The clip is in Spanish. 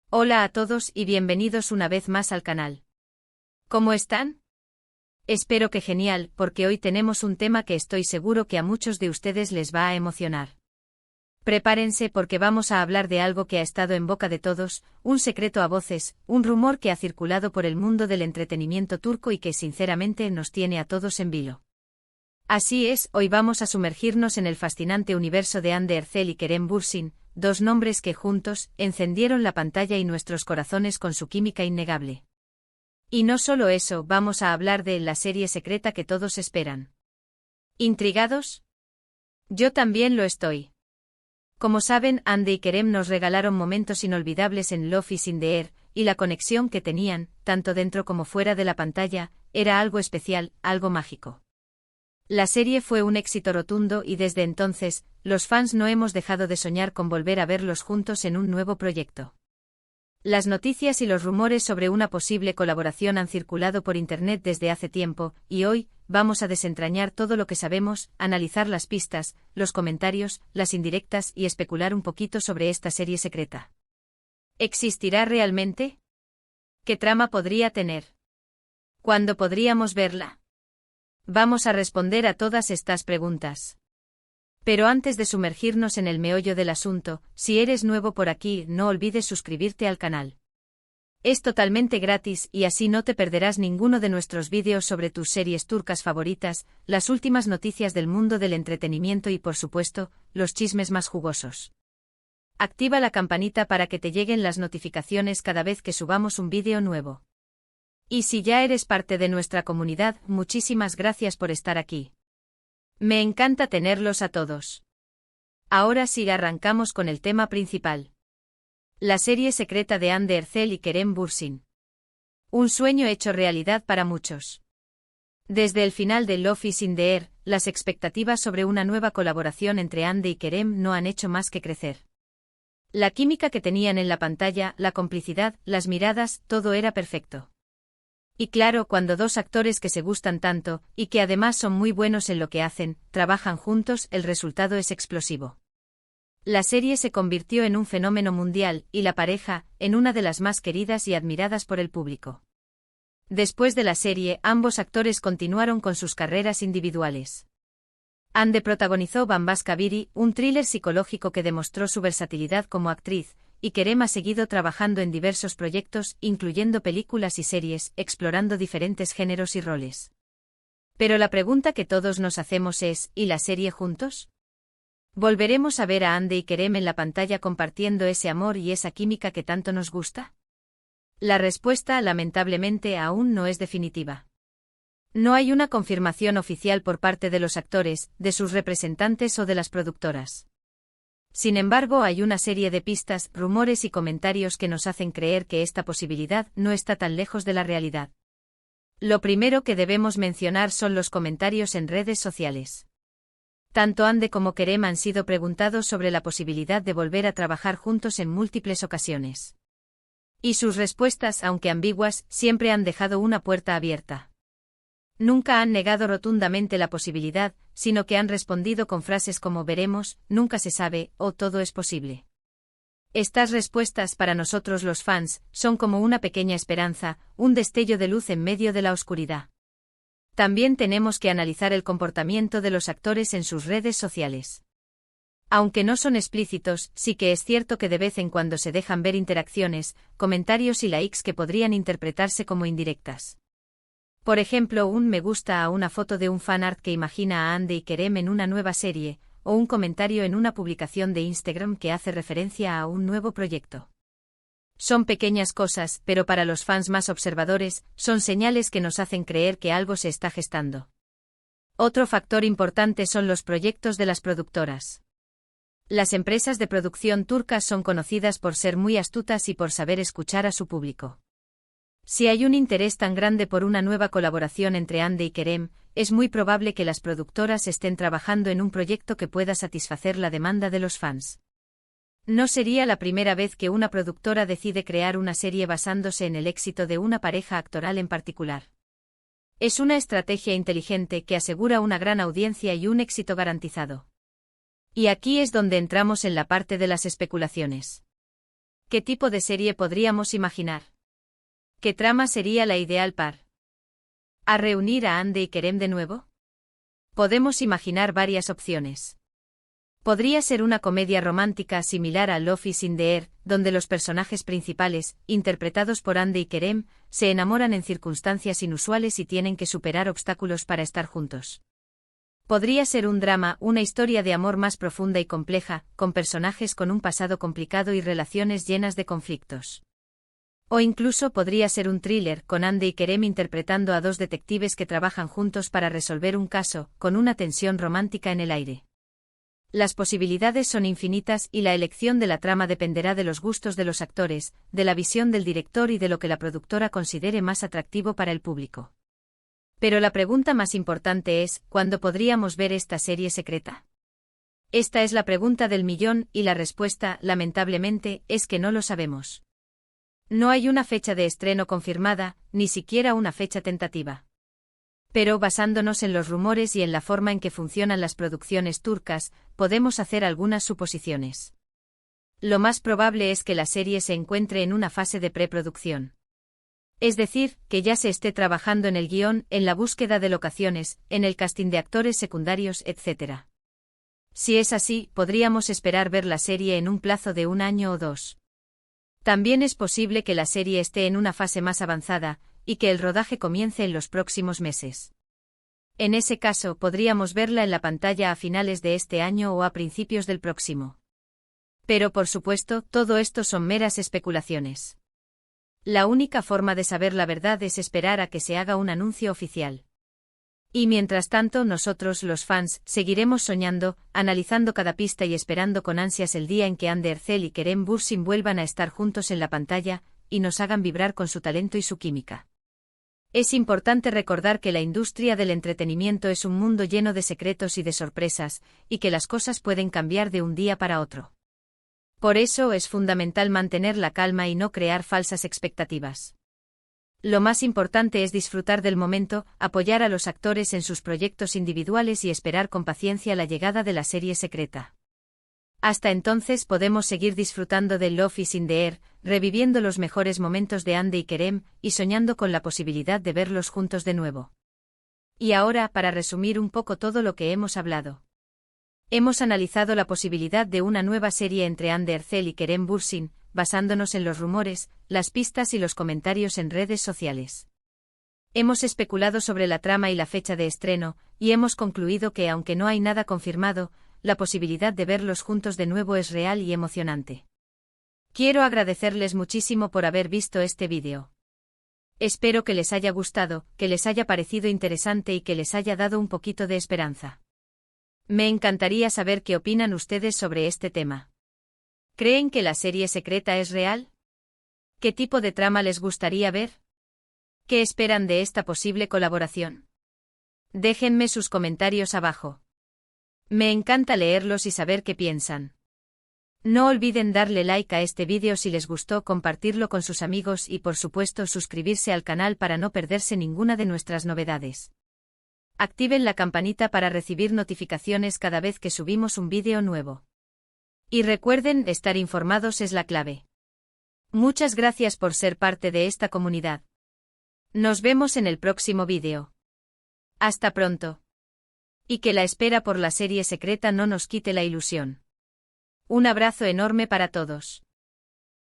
Hola a todos y bienvenidos una vez más al canal. ¿Cómo están? Espero que genial, porque hoy tenemos un tema que estoy seguro que a muchos de ustedes les va a emocionar. Prepárense porque vamos a hablar de algo que ha estado en boca de todos, un secreto a voces, un rumor que ha circulado por el mundo del entretenimiento turco y que sinceramente nos tiene a todos en vilo. Así es, hoy vamos a sumergirnos en el fascinante universo de Hande Erçel y Kerem Bürsin, dos nombres que juntos encendieron la pantalla y nuestros corazones con su química innegable. Y no solo eso, vamos a hablar de la serie secreta que todos esperan. ¿Intrigados? Yo también lo estoy. Como saben, Hande y Kerem nos regalaron momentos inolvidables en Love is in the Air, y la conexión que tenían, tanto dentro como fuera de la pantalla, era algo especial, algo mágico. La serie fue un éxito rotundo y desde entonces, los fans no hemos dejado de soñar con volver a verlos juntos en un nuevo proyecto. Las noticias y los rumores sobre una posible colaboración han circulado por internet desde hace tiempo, y hoy, vamos a desentrañar todo lo que sabemos, analizar las pistas, los comentarios, las indirectas y especular un poquito sobre esta serie secreta. ¿Existirá realmente? ¿Qué trama podría tener? ¿Cuándo podríamos verla? Vamos a responder a todas estas preguntas. Pero antes de sumergirnos en el meollo del asunto, si eres nuevo por aquí, no olvides suscribirte al canal. Es totalmente gratis y así no te perderás ninguno de nuestros vídeos sobre tus series turcas favoritas, las últimas noticias del mundo del entretenimiento y por supuesto, los chismes más jugosos. Activa la campanita para que te lleguen las notificaciones cada vez que subamos un vídeo nuevo. Y si ya eres parte de nuestra comunidad, muchísimas gracias por estar aquí. Me encanta tenerlos a todos. Ahora sí arrancamos con el tema principal. La serie secreta de Hande Erçel y Kerem Bürsin. Un sueño hecho realidad para muchos. Desde el final de Love is in the Air, las expectativas sobre una nueva colaboración entre Hande y Kerem no han hecho más que crecer. La química que tenían en la pantalla, la complicidad, las miradas, todo era perfecto. Y claro, cuando dos actores que se gustan tanto, y que además son muy buenos en lo que hacen, trabajan juntos, el resultado es explosivo. La serie se convirtió en un fenómeno mundial, y la pareja, en una de las más queridas y admiradas por el público. Después de la serie, ambos actores continuaron con sus carreras individuales. Hande protagonizó Bambaşka Biri, un thriller psicológico que demostró su versatilidad como actriz, y Kerem ha seguido trabajando en diversos proyectos, incluyendo películas y series, explorando diferentes géneros y roles. Pero la pregunta que todos nos hacemos es, ¿y la serie juntos? ¿Volveremos a ver a Hande y Kerem en la pantalla compartiendo ese amor y esa química que tanto nos gusta? La respuesta, lamentablemente, aún no es definitiva. No hay una confirmación oficial por parte de los actores, de sus representantes o de las productoras. Sin embargo, hay una serie de pistas, rumores y comentarios que nos hacen creer que esta posibilidad no está tan lejos de la realidad. Lo primero que debemos mencionar son los comentarios en redes sociales. Tanto Hande como Kerem han sido preguntados sobre la posibilidad de volver a trabajar juntos en múltiples ocasiones. Y sus respuestas, aunque ambiguas, siempre han dejado una puerta abierta. Nunca han negado rotundamente la posibilidad, sino que han respondido con frases como veremos, nunca se sabe, o todo es posible. Estas respuestas para nosotros los fans, son como una pequeña esperanza, un destello de luz en medio de la oscuridad. También tenemos que analizar el comportamiento de los actores en sus redes sociales. Aunque no son explícitos, sí que es cierto que de vez en cuando se dejan ver interacciones, comentarios y likes que podrían interpretarse como indirectas. Por ejemplo, un me gusta a una foto de un fanart que imagina a Hande y Kerem en una nueva serie, o un comentario en una publicación de Instagram que hace referencia a un nuevo proyecto. Son pequeñas cosas, pero para los fans más observadores, son señales que nos hacen creer que algo se está gestando. Otro factor importante son los proyectos de las productoras. Las empresas de producción turcas son conocidas por ser muy astutas y por saber escuchar a su público. Si hay un interés tan grande por una nueva colaboración entre Hande y Kerem, es muy probable que las productoras estén trabajando en un proyecto que pueda satisfacer la demanda de los fans. No sería la primera vez que una productora decide crear una serie basándose en el éxito de una pareja actoral en particular. Es una estrategia inteligente que asegura una gran audiencia y un éxito garantizado. Y aquí es donde entramos en la parte de las especulaciones. ¿Qué tipo de serie podríamos imaginar? ¿Qué trama sería la ideal par? ¿A reunir a Andy y Kerem de nuevo? Podemos imaginar varias opciones. Podría ser una comedia romántica similar a Love is in the Air, donde los personajes principales, interpretados por Andy y Kerem, se enamoran en circunstancias inusuales y tienen que superar obstáculos para estar juntos. Podría ser un drama, una historia de amor más profunda y compleja, con personajes con un pasado complicado y relaciones llenas de conflictos. O incluso podría ser un thriller, con Andy y Kerem interpretando a dos detectives que trabajan juntos para resolver un caso, con una tensión romántica en el aire. Las posibilidades son infinitas y la elección de la trama dependerá de los gustos de los actores, de la visión del director y de lo que la productora considere más atractivo para el público. Pero la pregunta más importante es, ¿cuándo podríamos ver esta serie secreta? Esta es la pregunta del millón y la respuesta, lamentablemente, es que no lo sabemos. No hay una fecha de estreno confirmada, ni siquiera una fecha tentativa. Pero basándonos en los rumores y en la forma en que funcionan las producciones turcas, podemos hacer algunas suposiciones. Lo más probable es que la serie se encuentre en una fase de preproducción. Es decir, que ya se esté trabajando en el guión, en la búsqueda de locaciones, en el casting de actores secundarios, etc. Si es así, podríamos esperar ver la serie en un plazo de 1 año o 2. También es posible que la serie esté en una fase más avanzada, y que el rodaje comience en los próximos meses. En ese caso, podríamos verla en la pantalla a finales de este año o a principios del próximo. Pero por supuesto, todo esto son meras especulaciones. La única forma de saber la verdad es esperar a que se haga un anuncio oficial. Y mientras tanto, nosotros, los fans, seguiremos soñando, analizando cada pista y esperando con ansias el día en que Hande Erçel y Kerem Bürsin vuelvan a estar juntos en la pantalla, y nos hagan vibrar con su talento y su química. Es importante recordar que la industria del entretenimiento es un mundo lleno de secretos y de sorpresas, y que las cosas pueden cambiar de un día para otro. Por eso es fundamental mantener la calma y no crear falsas expectativas. Lo más importante es disfrutar del momento, apoyar a los actores en sus proyectos individuales y esperar con paciencia la llegada de la serie secreta. Hasta entonces podemos seguir disfrutando de Love is in the Air, reviviendo los mejores momentos de Hande y Kerem, y soñando con la posibilidad de verlos juntos de nuevo. Y ahora, para resumir un poco todo lo que hemos hablado. Hemos analizado la posibilidad de una nueva serie entre Hande Erçel y Kerem Bürsin, basándonos en los rumores, las pistas y los comentarios en redes sociales. Hemos especulado sobre la trama y la fecha de estreno, y hemos concluido que aunque no hay nada confirmado, la posibilidad de verlos juntos de nuevo es real y emocionante. Quiero agradecerles muchísimo por haber visto este vídeo. Espero que les haya gustado, que les haya parecido interesante y que les haya dado un poquito de esperanza. Me encantaría saber qué opinan ustedes sobre este tema. ¿Creen que la serie secreta es real? ¿Qué tipo de trama les gustaría ver? ¿Qué esperan de esta posible colaboración? Déjenme sus comentarios abajo. Me encanta leerlos y saber qué piensan. No olviden darle like a este vídeo si les gustó, compartirlo con sus amigos y por supuesto suscribirse al canal para no perderse ninguna de nuestras novedades. Activen la campanita para recibir notificaciones cada vez que subimos un vídeo nuevo. Y recuerden, estar informados es la clave. Muchas gracias por ser parte de esta comunidad. Nos vemos en el próximo vídeo. Hasta pronto. Y que la espera por la serie secreta no nos quite la ilusión. Un abrazo enorme para todos.